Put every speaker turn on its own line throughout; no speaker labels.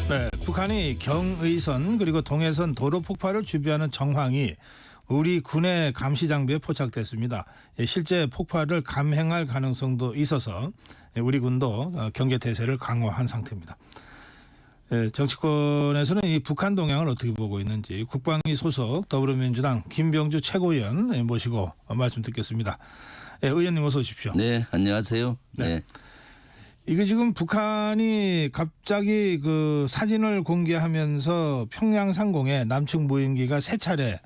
네, 북한이 경의선 그리고 동해선 도로 폭발을 준비하는 정황이 우리 군의 감시 장비에 포착됐습니다. 실제 폭발을 감행할 가능성도 있어서 우리 군도 경계 태세를 강화한 상태입니다. 정치권에서는 이 북한 동향을 어떻게 보고 있는지 국방위 소속 더불어민주당 김병주 최고위원 모시고 말씀 듣겠습니다. 의원님 어서 오십시오.
네, 안녕하세요. 네.
이게 지금 북한이 갑자기 그 사진을 공개하면서 평양 상공에 남측 무인기가 세 차례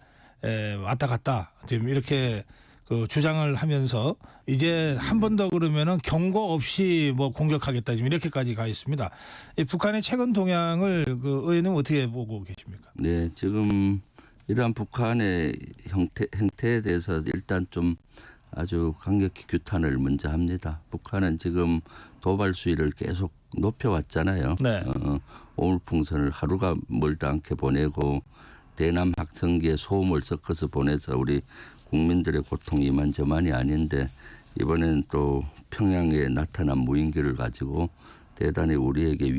왔다 갔다 지금 이렇게 그 주장을 하면서 이제 한 번 더 그러면은 경고 없이 뭐 공격하겠다 지금 이렇게까지 가 있습니다. 이 북한의 최근 동향을 그 의원님 어떻게 보고 계십니까?
네, 지금 이러한 북한의 행태에 대해서 일단 좀 아주 강력히 규탄을 먼저 합니다. 북한은 지금 도발 수위를 계속 높여왔잖아요.
네.
오물풍선을 하루가 멀다 않게 보내고 대남 학생기에 소음을 섞어서 보내서 우리 국민들의 고통이 이만저만이 아닌데 이번엔 또 평양에 나타난 무인기를 가지고 대단히 우리에게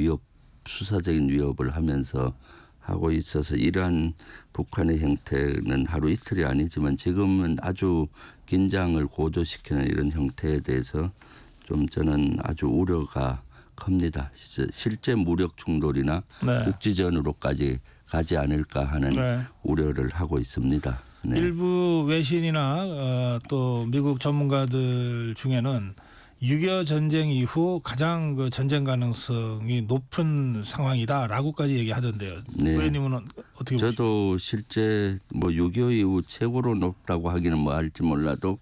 수사적인 위협을 하면서 하고 있어서 이러한 북한의 형태는 하루 이틀이 아니지만 지금은 아주 긴장을 고조시키는 이런 형태에 대해서 좀 저는 아주 우려가 큽니다. 실제 무력 충돌이나
네.
국지전으로까지 가지 않을까 하는 우려를 하고 있습니다. 네.
일부 외신이나 또 미국 전문가들 중에는 6.25 전쟁 이후 가장 그 전쟁 가능성이 높은 상황이다라고까지 얘기하던데요.
네.
의원님은 어떻게 보십니까?
저도 실제 뭐 6.25 이후 최고로 높다고 하기는 뭐 할지 몰라도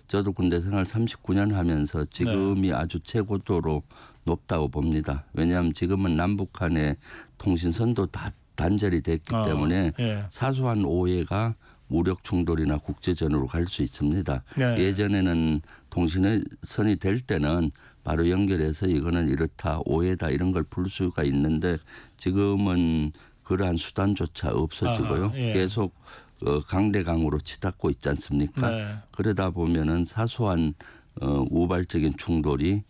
저도 군대 생활 39년 하면서 지금이 아주 최고도로 높다고 봅니다. 왜냐하면 지금은 남북 간의 통신선도 다 단절이 됐기 때문에 사소한 오해가 무력 충돌이나 국제전으로 갈 수 있습니다.
네.
예전에는 통신선이 될 때는 바로 연결해서 이거는 이렇다 오해다 이런 걸 풀 수가 있는데 지금은 그러한 수단조차 없어지고요. 계속 강대강으로 치닫고 있지 않습니까?
네.
그러다 보면은 사소한 우발적인 충돌이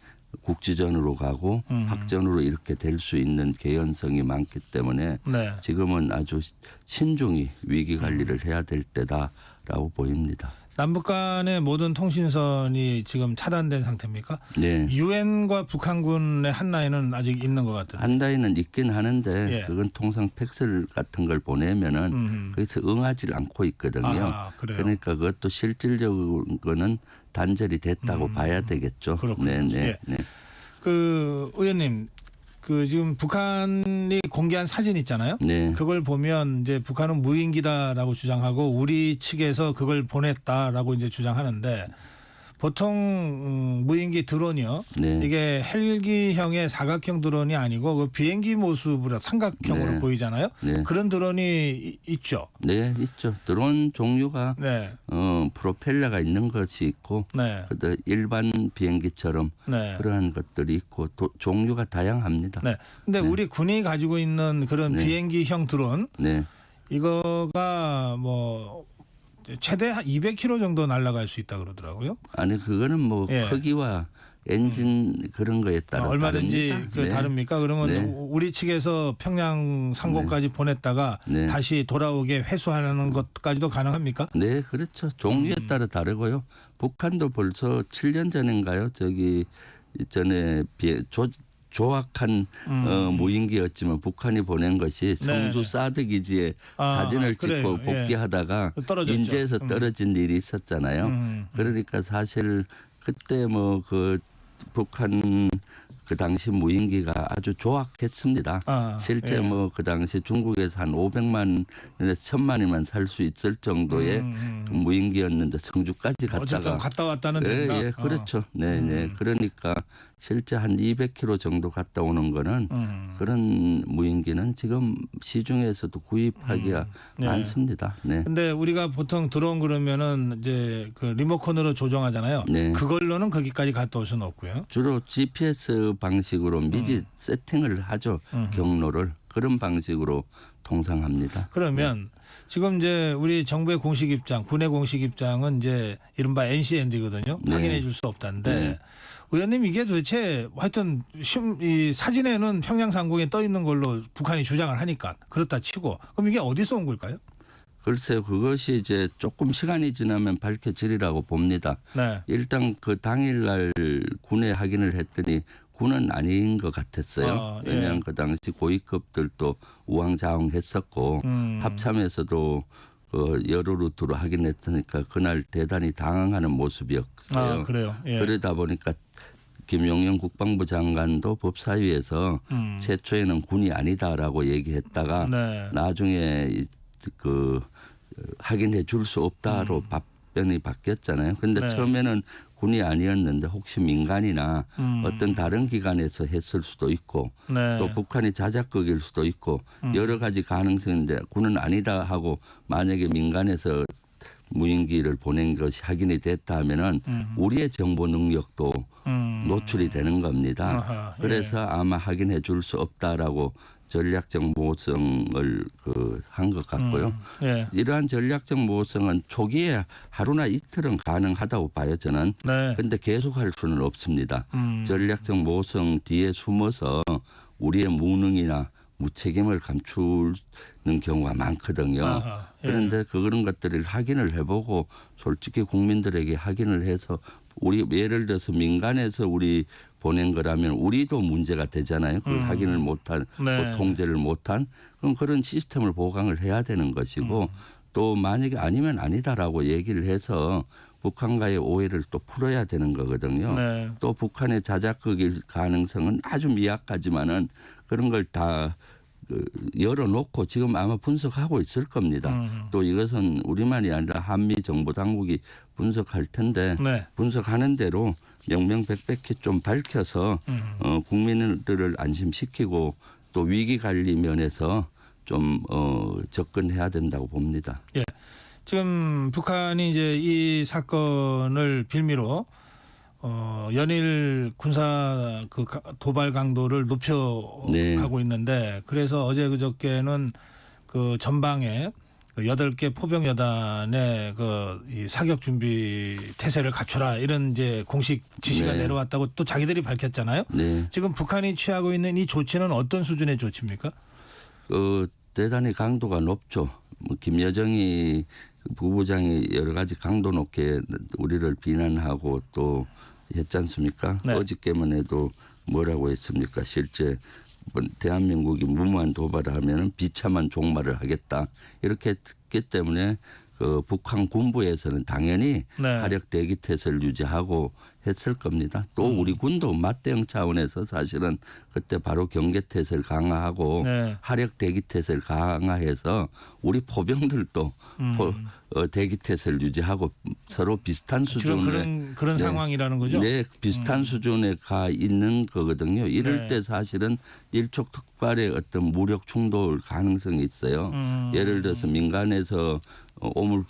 국지전으로 가고 확전으로 이렇게 될 수 있는 개연성이 많기 때문에 지금은 아주 신중히 위기 관리를 해야 될 때다라고 보입니다.
남북 간의 모든 통신선이 지금 차단된 상태입니까?
네.
유엔과 북한군의 한라인은 아직 있는 것 같은데.
한라인은 있긴 하는데 그건 통상 팩스를 같은 걸 보내면은 거기서 응하지 않고 있거든요. 그러니까 그것도 실질적으로는 단절이 됐다고 봐야 되겠죠.
그렇군요.
네.
그 의원님, 그 지금 북한이 공개한 사진 있잖아요.
네.
그걸 보면 이제 북한은 무인기다라고 주장하고 우리 측에서 그걸 보냈다라고 이제 주장하는데 보통 무인기 드론이요. 이게 헬기형의 사각형 드론이 아니고 그 비행기 모습으로 삼각형으로 보이잖아요. 그런 드론이 있죠.
네, 있죠. 드론 종류가 프로펠러가 있는 것이 있고 그다음 일반 비행기처럼 그러한 것들이 있고 종류가 다양합니다.
근데 우리 군이 가지고 있는 그런 비행기형 드론 이거가 뭐 최대 한 200km 정도 날아갈 수 있다 그러더라고요.
아니 그거는 뭐 크기와 엔진 그런 거에 따라
얼마든지
다릅니다.
다릅니까? 그러면 우리 측에서 평양 상공까지 보냈다가 다시 돌아오게 회수하는 것까지도 가능합니까?
네, 그렇죠. 종류에 따라 다르고요. 북한도 벌써 7년 전인가요? 저기 전에 조악한 무인기였지만 북한이 보낸 것이 성주 사드 기지에 사진을 찍고 복귀하다가 인제에서 떨어진 일이 있었잖아요. 그러니까 사실 그때 뭐 그 북한 그 당시 무인기가 아주 조악했습니다. 실제 뭐 그 당시 중국에서 한 500만 에서 1000만이면 살 수 있을 정도의 그 무인기였는데 성주까지 갔다가
어쨌든 갔다 왔다는 된다.
예, 그렇죠. 네. 그러니까 실제 한 200km 정도 갔다 오는 거는 그런 무인기는 지금 시중에서도 구입하기가 많습니다.
근데 우리가 보통 드론 그러면은 이제 그 리모컨으로 조종하잖아요. 그걸로는 거기까지 갔다 올 수는 없고요.
주로 GPS 방식으로 미리 세팅을 하죠. 경로를. 그런 방식으로 통상합니다.
그러면 지금 이제 우리 정부의 공식 입장, 군의 공식 입장은 이제 이른바 NCND거든요. 확인해 줄 수 없다는데 의원님 이게 도대체 하여튼 이 사진에는 평양 상공에 떠 있는 걸로 북한이 주장을 하니까 그렇다 치고 그럼 이게 어디서 온 걸까요?
글쎄요, 그것이 이제 조금 시간이 지나면 밝혀지리라고 봅니다.
네.
일단 그 당일날 군에 확인을 했더니 군은 아닌 것 같았어요.
예.
왜냐하면 그 당시 고위급들도 우왕좌왕했었고 합참에서도 그 여러 루트로 확인했으니까 그날 대단히 당황하는 모습이었어요.
그래요. 예.
그러다 보니까 김용현 국방부 장관도 법사위에서 최초에는 군이 아니다라고 얘기했다가
네.
나중에 그 확인해 줄 수 없다로 답변이 바뀌었잖아요. 그런데
네.
처음에는 군이 아니었는데 혹시 민간이나 어떤 다른 기관에서 했을 수도 있고
네.
또 북한이 자작극일 수도 있고 여러 가지 가능성인데 군은 아니다 하고 만약에 민간에서 무인기를 보낸 것이 확인이 됐다 하면은 우리의 정보 능력도 노출이 되는 겁니다.
아하, 예.
그래서 아마 확인해 줄 수 없다라고 전략적 모호성을 한 것 같고요.
예.
이러한 전략적 모호성은 초기에 하루나 이틀은 가능하다고 봐요, 저는.
네.
그런데 계속할 수는 없습니다. 전략적 모호성 뒤에 숨어서 우리의 무능이나 무책임을 감추는 경우가 많거든요.
아하, 예.
그런데 그런 것들을 확인을 해보고 솔직히 국민들에게 확인을 해서 우리 예를 들어서 민간에서 우리 보낸 거라면 우리도 문제가 되잖아요. 그걸 확인을 못한,
네.
통제를 못한 그럼 그런 시스템을 보강을 해야 되는 것이고 또 만약에 아니면 아니다라고 얘기를 해서 북한과의 오해를 또 풀어야 되는 거거든요.
네.
또 북한의 자작극일 가능성은 아주 미약하지만은 그런 걸 다 열어놓고 지금 아마 분석하고 있을 겁니다. 또 이것은 우리만이 아니라 한미 정보 당국이 분석할 텐데
네.
분석하는 대로 명명백백히 좀 밝혀서 국민들을 안심시키고 또 위기 관리 면에서 좀 접근해야 된다고 봅니다.
예. 지금 북한이 이제 이 사건을 빌미로 연일 군사 그 도발 강도를 높여가고
네.
있는데 그래서 어제 그저께는 그 전방에 8개 포병 여단의 이 사격 준비 태세를 갖춰라 이런 이제 공식 지시가
네.
내려왔다고 또 자기들이 밝혔잖아요.
네.
지금 북한이 취하고 있는 이 조치는 어떤 수준의 조치입니까?
대단히 강도가 높죠. 뭐 김여정이 부부장이 여러 가지 강도 높게 우리를 비난하고 또 했지 않습니까?
네.
어저께만 해도 뭐라고 했습니까? 실제 대한민국이 무모한 도발을 하면은 비참한 종말을 하겠다 이렇게 했기 때문에 그 북한 군부에서는 당연히
네.
화력 대기 태세를 유지하고 했을 겁니다. 또 우리 군도 맞대응 차원에서 사실은 그때 바로 경계 태세를 강화하고
네.
화력 대기 태세를 강화해서 우리 포병들도 대기 태세를 유지하고 서로 비슷한
지금
수준의
그런
네.
상황이라는 거죠?
네, 비슷한 수준에 가 있는 거거든요. 이럴
네.
때 사실은 일촉즉발의 어떤 무력 충돌 가능성이 있어요. 예를 들어서 민간에서 오물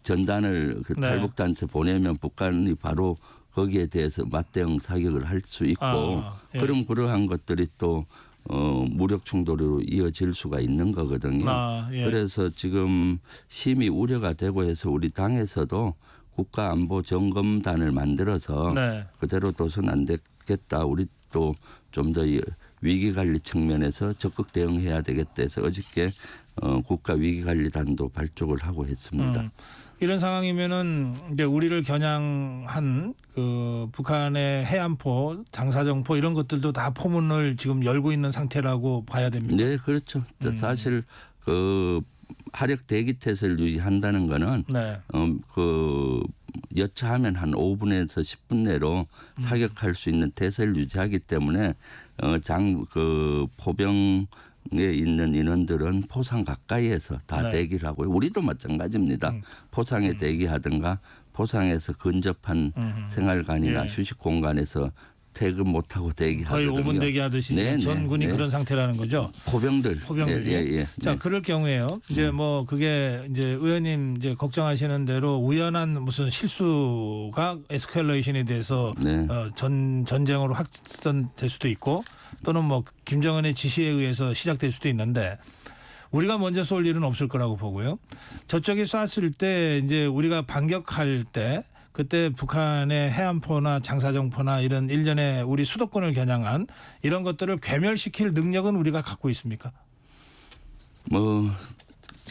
전단을
네.
탈북단체 보내면 북한이 바로 거기에 대해서 맞대응 사격을 할 수 있고
예.
그럼 그러한 것들이 또 무력 충돌로 이어질 수가 있는 거거든요.
예.
그래서 지금 심히 우려가 되고 해서 우리 당에서도 국가안보 점검단을 만들어서
네.
그대로 둬선 안 되겠다. 우리 또 좀 더 위기관리 측면에서 적극 대응해야 되겠다 해서 어저께 국가위기관리단도 발족을 하고 했습니다.
이런 상황이면은 이제 우리를 겨냥한 그 북한의 해안포, 장사정포 이런 것들도 다 포문을 지금 열고 있는 상태라고 봐야 됩니다.
네, 그렇죠. 사실 그 화력 대기 태세를 유지한다는 거는
네.
여차하면 한 5분에서 10분 내로 사격할 수 있는 태세를 유지하기 때문에 포병에 있는 인원들은 포상 가까이에서 다
네.
대기를 하고요. 우리도 마찬가지입니다. 포상에 대기하든가 포상에서 근접한 생활관이나
예.
휴식 공간에서 퇴근 못하고 대기하거든요.
거의 5분 대기하듯이
네,
전군이
네.
그런 상태라는 거죠. 포병들이.
예.
자, 그럴 경우에요. 이제 뭐 그게 이제 의원님 이제 걱정하시는 대로 우연한 무슨 실수가 에스컬레이션이 돼서
네.
전쟁으로 확산될 수도 있고 또는 뭐 김정은의 지시에 의해서 시작될 수도 있는데 우리가 먼저 쏠 일은 없을 거라고 보고요. 저쪽이 쐈을 때 이제 우리가 반격할 때 그때 북한의 해안포나 장사정포나 이런 일련의 우리 수도권을 겨냥한 이런 것들을 괴멸시킬 능력은 우리가 갖고 있습니까?
뭐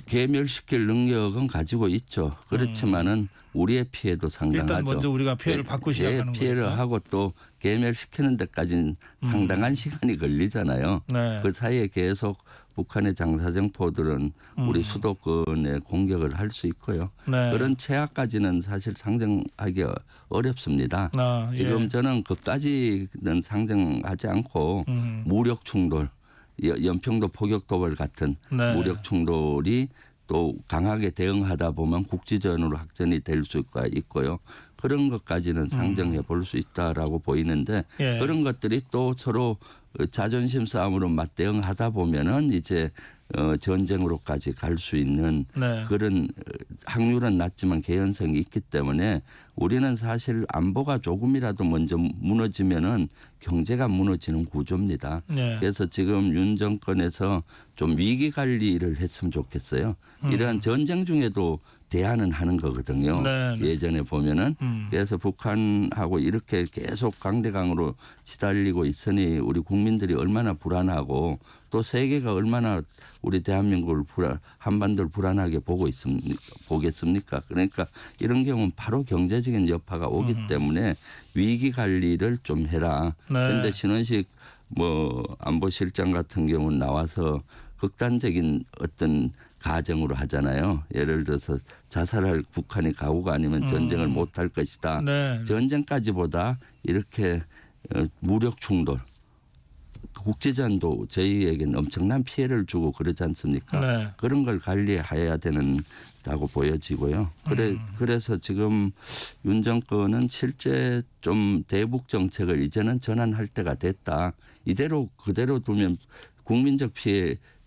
괴멸시킬 능력은 가지고 있죠. 그렇지만은 우리의 피해도 상당하죠.
일단 먼저 우리가 피해를 받고 시작하는
피해를
거니까.
하고 또 괴멸시키는 데까지는 상당한 시간이 걸리잖아요.
네.
그 사이에 계속 북한의 장사정포들은 우리 수도권에 공격을 할 수 있고요.
네.
그런 최악까지는 사실 상정하기 어렵습니다.
아,
지금
예.
저는 그까지는 상정하지 않고 무력 충돌, 연평도 포격 도발 같은
네.
무력 충돌이 또 강하게 대응하다 보면 국지전으로 확전이 될 수가 있고요. 그런 것까지는 상정해 볼 수 있다라고 보이는데
예.
그런 것들이 또 서로 자존심 싸움으로 맞대응하다 보면은 이제 전쟁으로까지 갈 수 있는
네.
그런 확률은 낮지만 개연성이 있기 때문에 우리는 사실 안보가 조금이라도 먼저 무너지면은 경제가 무너지는 구조입니다.
네.
그래서 지금 윤 정권에서 좀 위기 관리를 했으면 좋겠어요. 이러한 전쟁 중에도 대안은 하는 거거든요.
네.
예전에 보면은 그래서 북한하고 이렇게 계속 강대강으로 시달리고 있으니 우리 국민들이 얼마나 불안하고 또 세계가 얼마나 우리 대한민국을 한반도를 불안하게 보겠습니까? 그러니까 이런 경우는 바로 경제적인 여파가 오기 때문에 위기 관리를 좀 해라. 그런데
네.
신원식 뭐 안보실장 같은 경우는 나와서 극단적인 어떤 가정으로 하잖아요. 예를 들어서 자살할 북한이 각오가 아니면 전쟁을 못할 것이다.
네.
전쟁까지보다 이렇게 무력 충돌, 국제전도 저희에게는 엄청난 피해를 주고 그러지 않습니까?
네.
그런 걸 관리해야 된다고 보여지고요. 그래서 지금 윤 정권은 실제 좀 대북 정책을 이제는 전환할 때가 됐다. 이대로 그대로 두면 국민적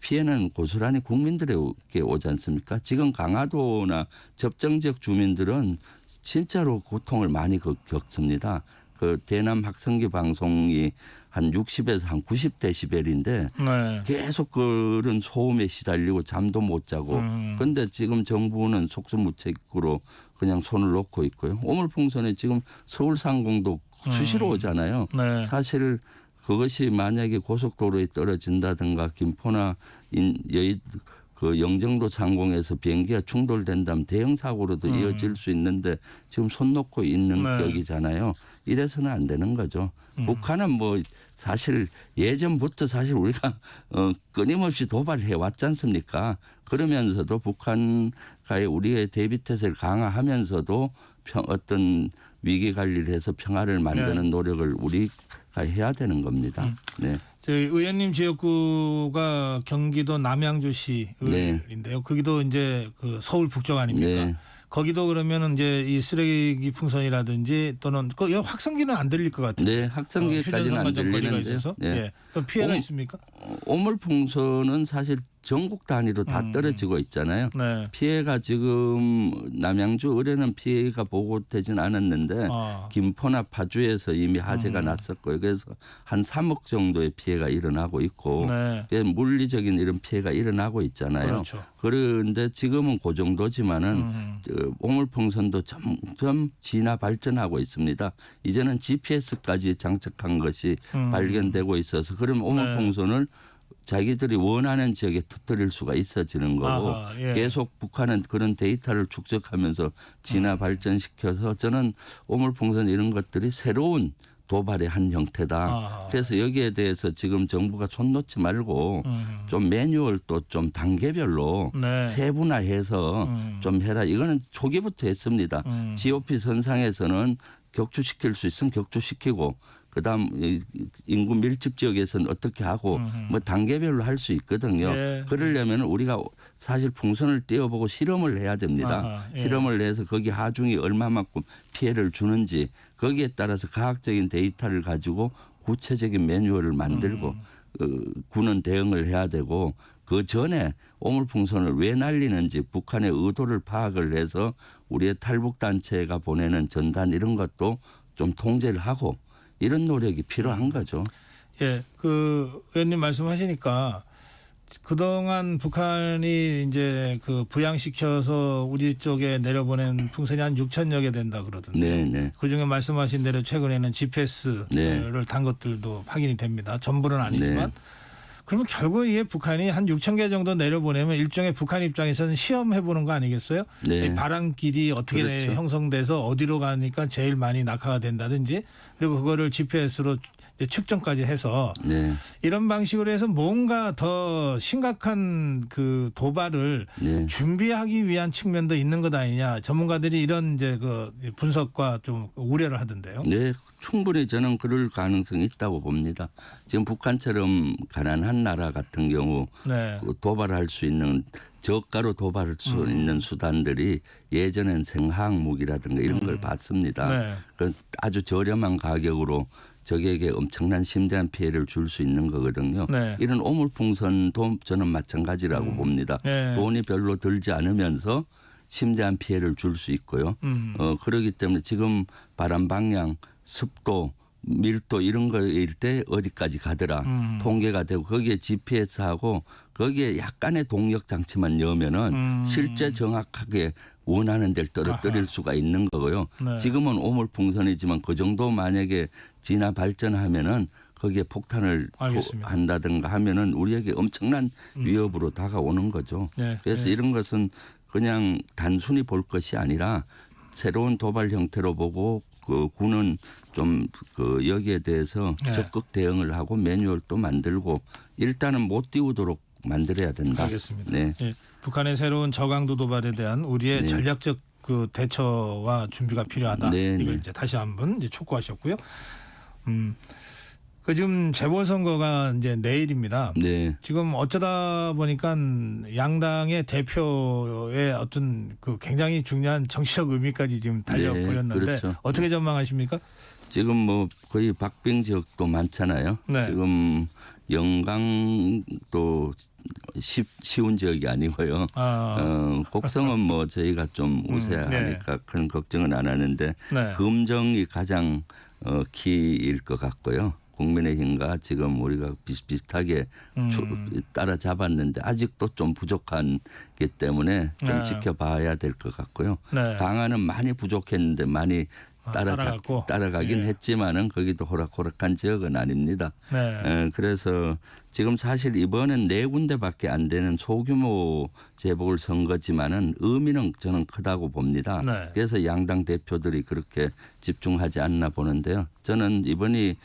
피해는 고스란히 국민들에게 오지 않습니까? 지금 강화도나 접정 지역 주민들은 진짜로 고통을 많이 겪습니다. 그 대남 학생기 방송이 한 60에서 한 90데시벨인데
네.
계속 그런 소음에 시달리고 잠도 못 자고 그런데 지금 정부는 속수무책으로 그냥 손을 놓고 있고요. 오물풍선이 지금 서울 상공도 수시로 오잖아요.
네.
사실 그것이 만약에 고속도로에 떨어진다든가 김포나 그 영종도 상공에서 비행기가 충돌된다면 대형 사고로도 이어질 수 있는데 지금 손 놓고 있는
네.
격이잖아요. 이래서는 안 되는 거죠. 북한은 뭐 사실 예전부터 사실 우리가 끊임없이 도발해 왔지 않습니까? 그러면서도 북한과의 우리의 대비태세를 강화하면서도 어떤 위기 관리를 해서 평화를 만드는 노력을 우리가 해야 되는 겁니다. 네.
저희 의원님 지역구가 경기도 남양주시인데요. 거기도 이제 그 서울 북쪽 아닙니까?
네.
거기도 그러면은 이제 이 쓰레기 풍선이라든지 또는 그 확성기는 안 들릴 것 같아요.
네, 확성기까지는 안 들리는데요.
네. 예. 그럼 피해가 있습니까?
오물풍선은 사실 전국 단위로 다 떨어지고 있잖아요.
네.
피해가 지금 남양주 을에는 피해가 보고되진 않았는데 김포나 파주에서 이미 화재가 났었고요. 그래서 한 3억 정도의 피해가 일어나고 있고
네.
물리적인 이런 피해가 일어나고 있잖아요.
그렇죠.
그런데 지금은 그 정도지만은 오물풍선도 점점 진화 발전하고 있습니다. 이제는 GPS까지 장착한 것이 발견되고 있어서 그러면 오물풍선을 자기들이 원하는 지역에 터뜨릴 수가 있어지는 거고
아하, 예.
계속 북한은 그런 데이터를 축적하면서 진화 발전시켜서 저는 오물풍선 이런 것들이 새로운 도발의 한 형태다.
아하.
그래서 여기에 대해서 지금 정부가 손 놓지 말고 좀 매뉴얼도 좀 단계별로
네.
세분화해서 좀 해라. 이거는 초기부터 했습니다. GOP 선상에서는 격추시킬 수 있으면 격추시키고 그다음 인구 밀집 지역에서는 어떻게 하고 뭐 단계별로 할 수 있거든요.
예.
그러려면 우리가 사실 풍선을 띄워보고 실험을 해야 됩니다.
아하, 예.
실험을 해서 거기 하중이 얼마만큼 피해를 주는지 거기에 따라서 과학적인 데이터를 가지고 구체적인 매뉴얼을 만들고 군은 대응을 해야 되고 그 전에 오물풍선을 왜 날리는지 북한의 의도를 파악을 해서 우리의 탈북단체가 보내는 전단 이런 것도 좀 통제를 하고 이런 노력이 필요한 거죠.
예, 그 의원님 말씀하시니까 그동안 북한이 이제 그 부양시켜서 우리 쪽에 내려보낸 풍선이 한 6천여 개 된다 그러던데.
네, 네.
그중에 말씀하신 대로 최근에는 GPS를
네.
단 것들도 확인이 됩니다. 전부는 아니지만.
네.
그러면 결국 이게 북한이 한 6천 개 정도 내려보내면 일종의 북한 입장에서는 시험해보는 거 아니겠어요?
네.
이 바람길이 어떻게
그렇죠.
형성돼서 어디로 가니까 제일 많이 낙하가 된다든지 그리고 그거를 GPS로 측정까지 해서
네.
이런 방식으로 해서 뭔가 더 심각한 그 도발을
네.
준비하기 위한 측면도 있는 것 아니냐. 전문가들이 이런 이제 그 분석과 좀 우려를 하던데요.
네, 충분히 저는 그럴 가능성이 있다고 봅니다. 지금 북한처럼 가난한 나라 같은 경우
네.
그 도발할 수 있는 저가로 도발할 수 있는 수단들이 예전엔 생화학 무기라든가 이런 걸 봤습니다.
네.
그 아주 저렴한 가격으로 적에게 엄청난 심대한 피해를 줄 수 있는 거거든요.
네.
이런 오물풍선도 저는 마찬가지라고 봅니다.
네.
돈이 별로 들지 않으면서 심대한 피해를 줄 수 있고요. 그렇기 때문에 지금 바람 방향, 습도, 밀도 이런 거일 때 어디까지 가더라 통계가 되고 거기에 GPS하고 거기에 약간의 동력 장치만 넣으면은 실제 정확하게 원하는 데를 떨어뜨릴 수가 있는 거고요.
네.
지금은 오물풍선이지만 그 정도 만약에 진화 발전하면은 거기에 폭탄을
알겠습니다.
한다든가 하면은 우리에게 엄청난 위협으로 다가오는 거죠.
네.
그래서
네.
이런 것은 그냥 단순히 볼 것이 아니라 새로운 도발 형태로 보고 그 군은 좀 그 여기에 대해서
네.
적극 대응을 하고 매뉴얼도 만들고 일단은 못 띄우도록 만들어야 된다.
알겠습니다.
네.
예, 북한의 새로운 저강도 도발에 대한 우리의
네.
전략적 그 대처와 준비가 필요하다.
네,
이걸
네.
이제 다시 한번 이제 촉구하셨고요. 그 지금 재보선거가 이제 내일입니다.
네.
지금 어쩌다 보니까 양당의 대표의 어떤 그 굉장히 중요한 정치적 의미까지 지금 달려
네,
보였는데
그렇죠.
어떻게 전망하십니까?
지금 뭐 거의 박빙 지역도 많잖아요.
네.
지금 영광도 쉬운 지역이 아니고요. 곡성은 뭐 저희가 좀 우세하니까 큰 걱정은 안 하는데
네.
금정이 가장 키일 것 같고요. 국민의힘과 지금 우리가 비슷비슷하게 따라잡았는데 아직도 좀 부족한기 때문에 좀
네.
지켜봐야 될 것 같고요.
네.
방안은 많이 부족했는데 많이 따라가긴
예.
했지만은 거기도 호락호락한 지역은 아닙니다.
네.
그래서 지금 사실 이번엔 4군데밖에 안 되는 소규모 재보궐 선거지만은 의미는 저는 크다고 봅니다.
네.
그래서 양당 대표들이 그렇게 집중하지 않나 보는데요. 저는 이번이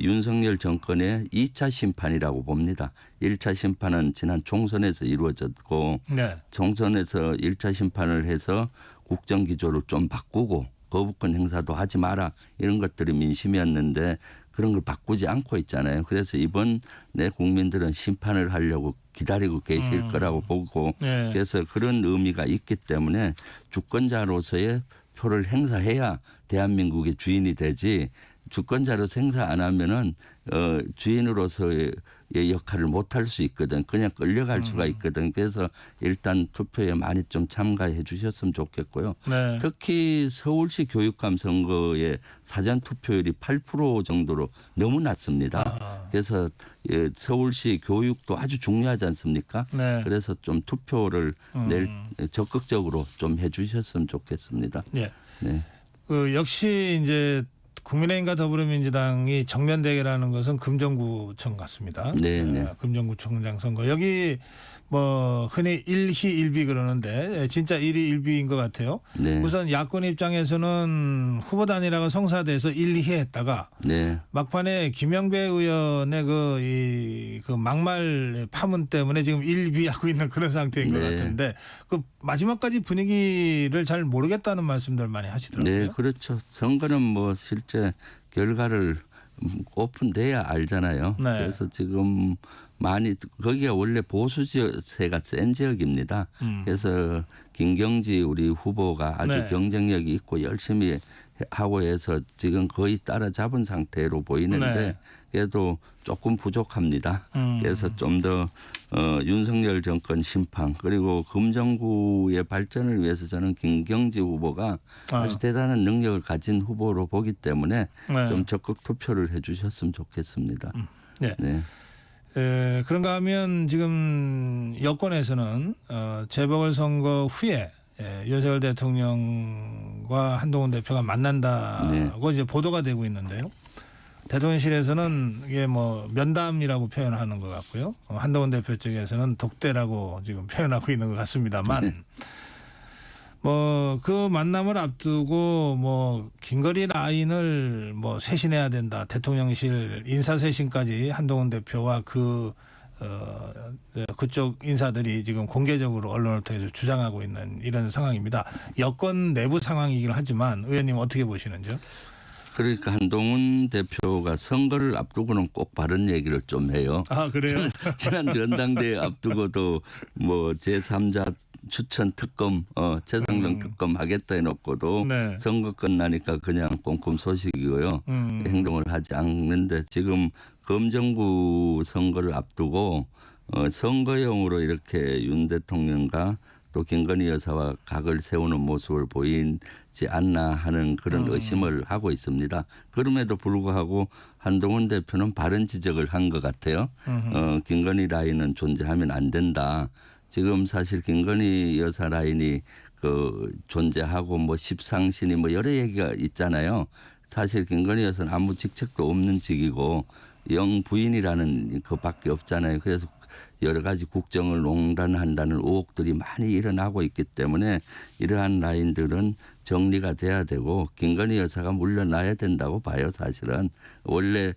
윤석열 정권의 2차 심판이라고 봅니다. 1차 심판은 지난 총선에서 이루어졌고
네.
총선에서 1차 심판을 해서 국정기조를 좀 바꾸고 거부권 행사도 하지 마라 이런 것들이 민심이었는데 그런 걸 바꾸지 않고 있잖아요. 그래서 이번에 국민들은 심판을 하려고 기다리고 계실 거라고 보고
네.
그래서 그런 의미가 있기 때문에 주권자로서의 표를 행사해야 대한민국의 주인이 되지 주권자로서 행사 안 하면은 주인으로서의 역할을 못 할 수 있거든. 그냥 끌려갈 수가 있거든. 그래서 일단 투표에 많이 좀 참가해 주셨으면 좋겠고요.
네.
특히 서울시 교육감 선거의 사전 투표율이 8% 정도로 너무 낮습니다. 그래서 서울시 교육도 아주 중요하지 않습니까?
네.
그래서 좀 투표를 내일 적극적으로 좀 해 주셨으면 좋겠습니다.
예.
네.
그 역시 이제 국민의힘과 더불어민주당이 정면 대결하는 것은 금정구청 같습니다.
네, 네.
금정구청장 선거. 여기 뭐 흔히 1희 1비 그러는데 진짜 1희 1비인 것 같아요.
네.
우선 야권 입장에서는 후보 단일화가 성사돼서 1, 2희 했다가
네.
막판에 김영배 의원의 그 막말 파문 때문에 지금 1비하고 있는 그런 상태인 것
네.
같은데 그 마지막까지 분위기를 잘 모르겠다는 말씀들 많이 하시더라고요.
네, 그렇죠. 선거는 뭐 실제 결과를 오픈돼야 알잖아요.
네.
그래서 지금 많이 거기가 원래 보수세가 센 지역입니다. 그래서 김경지 우리 후보가 아주
네.
경쟁력이 있고 열심히 하고 해서 지금 거의 따라잡은 상태로 보이는데
네.
그래도 조금 부족합니다. 그래서 좀 더 윤석열 정권 심판 그리고 금정구의 발전을 위해서 저는 김경지 후보가 아주 대단한 능력을 가진 후보로 보기 때문에
네.
좀 적극 투표를 해 주셨으면 좋겠습니다.
네.
네.
그런가 하면 지금 여권에서는 재보궐선거 후에 윤석열 대통령과 한동훈 대표가 만난다고 이제 보도가 되고 있는데요. 대통령실에서는 이게 뭐 면담이라고 표현하는 것 같고요. 한동훈 대표 쪽에서는 독대라고 지금 표현하고 있는 것 같습니다만 뭐 그 만남을 앞두고 뭐 긴거리 라인을 뭐 쇄신해야 된다. 대통령실 인사쇄신까지 한동훈 대표와 그쪽 인사들이 지금 공개적으로 언론을 통해서 주장하고 있는 이런 상황입니다. 여권 내부 상황이긴 하지만 의원님 어떻게 보시는지요?
그러니까 한동훈 대표가 선거를 앞두고는 꼭 바른 얘기를 좀 해요.
아 그래요?
지난 전당대회 앞두고도 뭐 제3자 추천 특검, 최상병 특검 하겠다 해놓고도
네.
선거 끝나니까 그냥 꼼꼼 소식이고요. 행동을 하지 않는데 지금 검정부 선거를 앞두고 선거용으로 이렇게 윤 대통령과 또 김건희 여사와 각을 세우는 모습을 보이지 않나 하는 그런 의심을 하고 있습니다. 그럼에도 불구하고 한동훈 대표는 바른 지적을 한 것 같아요. 김건희 라인은 존재하면 안 된다. 지금 사실 김건희 여사 라인이 존재하고 뭐 십상신이 뭐 여러 얘기가 있잖아요. 사실 김건희 여사는 아무 직책도 없는 직이고 영부인이라는 것밖에 없잖아요. 그래서 여러 가지 국정을 농단한다는 의혹들이 많이 일어나고 있기 때문에 이러한 라인들은 정리가 돼야 되고 김건희 여사가 물러나야 된다고 봐요. 사실은 원래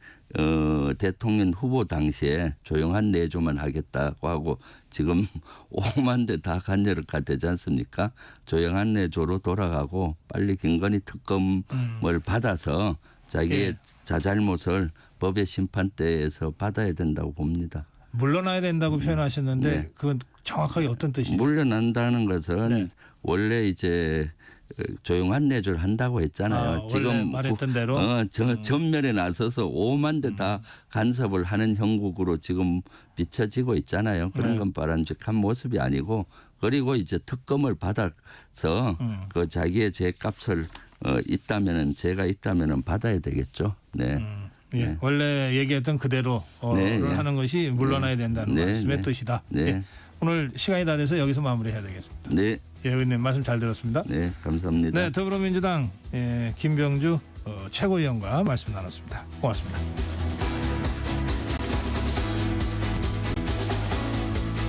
대통령 후보 당시에 조용한 내조만 하겠다고 하고 지금 5만 대 다 간여력화 되지 않습니까? 조용한 내조로 돌아가고 빨리 김건희 특검을 받아서 자기의 자잘못을 법의 심판대에서 받아야 된다고 봅니다.
물러나야 된다고 표현하셨는데 그건 정확하게 어떤 뜻이죠?
물러난다는 것은 원래 이제 조용한 내조를 한다고 했잖아요.
지금 원래 말했던 대로
전면에 나서서 5만 대 다 간섭을 하는 형국으로 지금 비춰지고 있잖아요. 그런 건 바람직한 모습이 아니고 그리고 이제 특검을 받아서 그 자기의 죄값을 있다면은 제가 있다면은 받아야 되겠죠. 네.
예,
네.
원래 얘기했던 그대로 하는 것이 물러나야 된다는 말씀의 뜻이다.
네.
예, 오늘 시간이 다 돼서 여기서 마무리해야 되겠습니다.
네.
예, 의원님 말씀 잘 들었습니다.
네, 감사합니다.
네, 더불어민주당 김병주 최고위원과 말씀 나눴습니다. 고맙습니다.